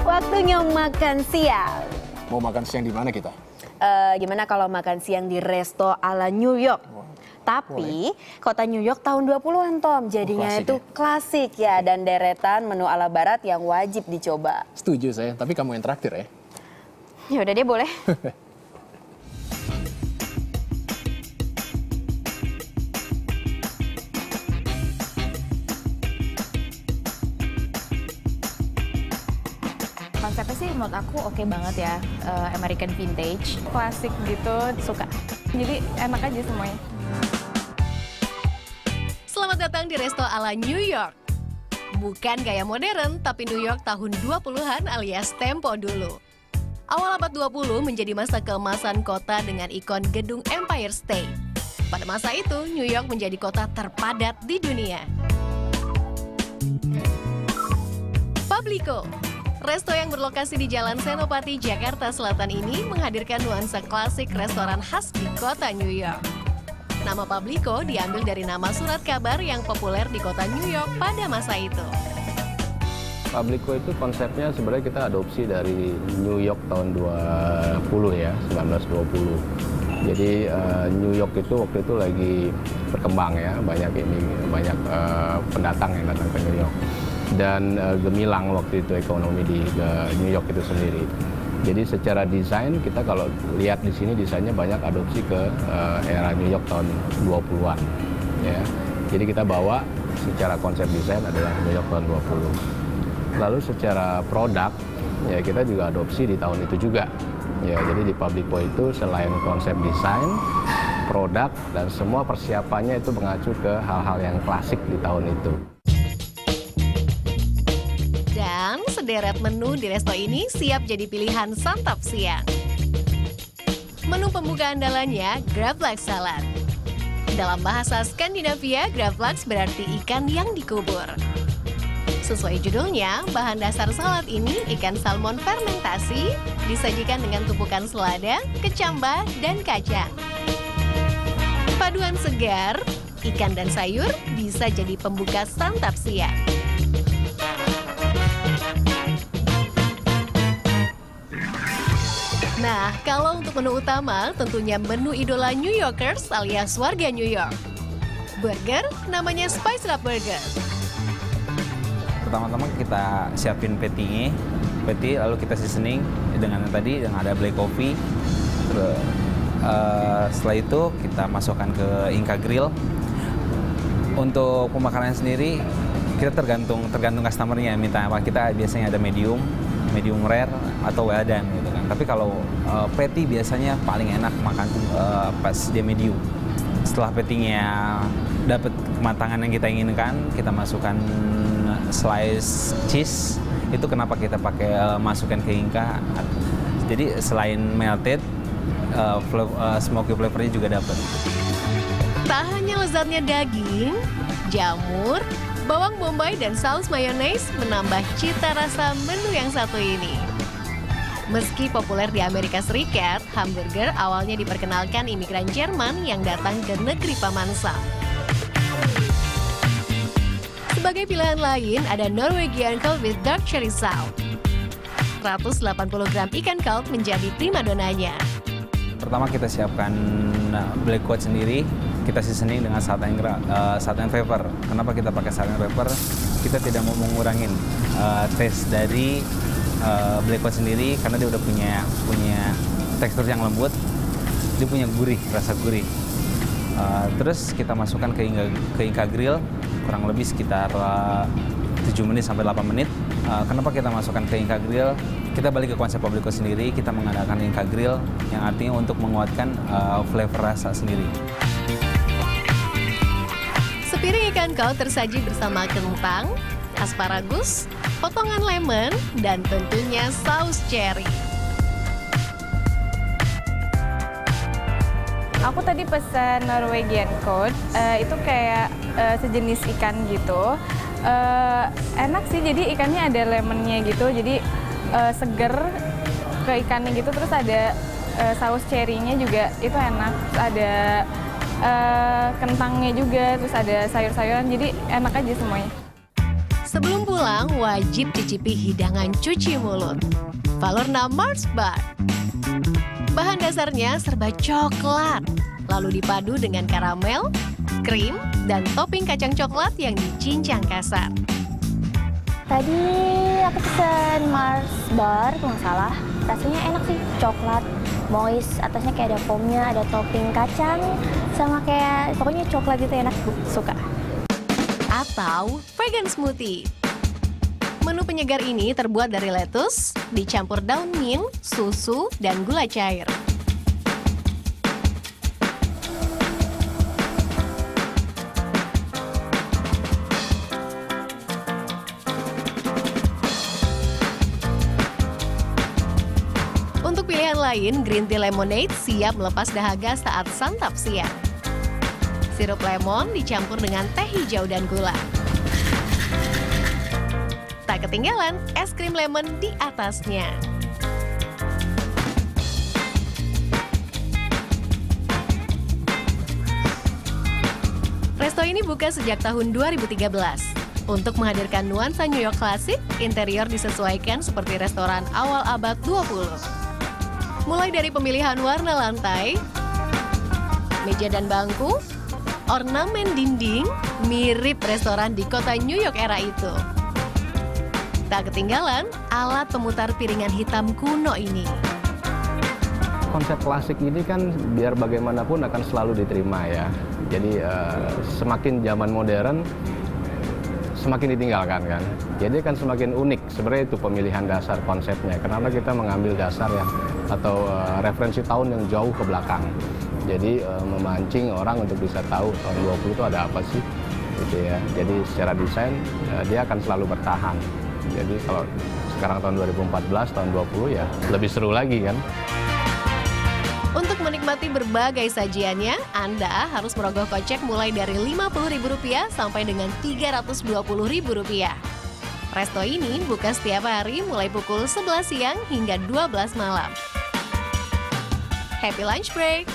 Waktunya makan siang. Mau makan siang di mana kita? Gimana kalau makan siang di resto ala New York? Tapi kota New York tahun 20-an, Tom. Jadinya klasik itu klasik ya, dan deretan menu ala barat yang wajib dicoba. Setuju saya, tapi kamu yang traktir ya. Ya udah deh, boleh. Konsepnya sih menurut aku oke banget ya, American vintage, klasik gitu, suka. Jadi enak aja semuanya. Selamat datang di resto ala New York. Bukan gaya modern, tapi New York tahun 20-an alias tempo dulu. Awal abad 20 menjadi masa keemasan kota dengan ikon gedung Empire State. Pada masa itu, New York menjadi kota terpadat di dunia. Publico, resto yang berlokasi di Jalan Senopati, Jakarta Selatan ini menghadirkan nuansa klasik restoran khas di kota New York. Nama Publico diambil dari nama surat kabar yang populer di kota New York pada masa itu. Publico itu konsepnya sebenarnya kita adopsi dari New York tahun 20 ya, 1920. Jadi New York itu waktu itu lagi berkembang ya, banyak pendatang yang datang ke New York. Dan gemilang waktu itu ekonomi di New York itu sendiri. Jadi secara desain kita kalau lihat di sini desainnya banyak adopsi ke era New York tahun 20-an ya. Jadi kita bawa secara konsep desain adalah New York tahun 20. Lalu secara produk ya kita juga adopsi di tahun itu juga. Ya, jadi di Publico itu selain konsep desain, produk dan semua persiapannya itu mengacu ke hal-hal yang klasik di tahun itu. Dan sederet menu di resto ini siap jadi pilihan santap siang. Menu pembuka andalannya gravlax salad. Dalam bahasa Skandinavia, gravlax berarti ikan yang dikubur. Sesuai judulnya, bahan dasar salad ini ikan salmon fermentasi, disajikan dengan tumpukan selada, kecambah, dan kacang. Paduan segar, ikan dan sayur bisa jadi pembuka santap siang. Nah, kalau untuk menu utama, tentunya menu idola New Yorkers alias warga New York. Burger, namanya Spice Wrap Burger. Pertama-tama kita siapin patty, lalu kita seasoning dengan tadi yang ada black coffee. Terus, setelah itu kita masukkan ke Inca Grill. Untuk pemakaran sendiri kita tergantung customernya minta apa. Kita biasanya ada medium rare atau well done gitu kan. Tapi kalau patty biasanya paling enak makan pas dia medium. Setelah patty-nya dapat kematangan yang kita inginkan, kita masukkan slice cheese. Itu kenapa kita pakai masukkan ke Inca. Jadi selain melted, smoky flavor-nya juga dapat. Tak hanya lezatnya daging, jamur, bawang bombay dan saus mayonnaise menambah cita rasa menu yang satu ini. Meski populer di Amerika Serikat, hamburger awalnya diperkenalkan imigran Jerman yang datang ke negeri Paman Sam. Sebagai pilihan lain, ada Norwegian Cod with Dark Cherry Sauce. 180 gram ikan cod menjadi primadonanya. Pertama kita siapkan black cod sendiri, kita seasoning dengan salt and pepper. Kenapa kita pakai salt and pepper? Kita tidak mau mengurangi taste dari black cod sendiri karena dia udah punya tekstur yang lembut, dia punya gurih, rasa gurih. Terus kita masukkan ke Inca Grill kurang lebih sekitar 7 menit sampai 8 menit. Kenapa kita masukkan ke Inca Grill? Kita balik ke konsep Publico sendiri, kita mengadakan Inca Grill yang artinya untuk menguatkan flavor rasa sendiri. Sepiring ikan cod tersaji bersama kentang, asparagus, potongan lemon, dan tentunya saus cherry. Aku tadi pesan Norwegian Cod, itu kayak sejenis ikan gitu. Enak sih, jadi ikannya ada lemonnya gitu, jadi seger ke ikannya gitu. Terus ada saus cherry-nya juga, itu enak. Terus ada kentangnya juga, terus ada sayur-sayuran, jadi enak aja semuanya. Sebelum pulang, wajib cicipi hidangan cuci mulut. Valorna Mars Bar. Bahan dasarnya serba coklat, lalu dipadu dengan karamel, krim, dan topping kacang coklat yang dicincang kasar. Tadi aku pesen Mars Bar, kalau nggak salah. Rasanya enak sih, coklat, moist, atasnya kayak ada foamnya, ada topping kacang, sama kayak pokoknya coklat gitu enak, suka. Atau vegan smoothie. Menu penyegar ini terbuat dari lettuce, dicampur daun mint, susu, dan gula cair. Untuk pilihan lain, green tea lemonade siap melepas dahaga saat santap siang. Sirup lemon dicampur dengan teh hijau dan gula. Tak ketinggalan es krim lemon di atasnya. Resto ini buka sejak tahun 2013. Untuk menghadirkan nuansa New York klasik, interior disesuaikan seperti restoran awal abad 20. Mulai dari pemilihan warna lantai, meja dan bangku, ornamen dinding mirip restoran di kota New York era itu. Tak ketinggalan alat pemutar piringan hitam kuno ini. Konsep klasik ini kan biar bagaimanapun akan selalu diterima ya. Jadi semakin zaman modern, semakin ditinggalkan kan. Jadi kan semakin unik sebenarnya itu pemilihan dasar konsepnya. Kenapa kita mengambil dasar yang atau referensi tahun yang jauh ke belakang. Jadi memancing orang untuk bisa tahu tahun 20 itu ada apa sih gitu ya. Jadi secara desain dia akan selalu bertahan. Jadi kalau sekarang tahun 2014, tahun 20 ya lebih seru lagi kan. Untuk menikmati berbagai sajiannya, Anda harus merogoh kocek mulai dari Rp50.000 sampai dengan Rp320.000. Resto ini buka setiap hari mulai pukul 11 siang hingga 12 malam. Happy lunch break!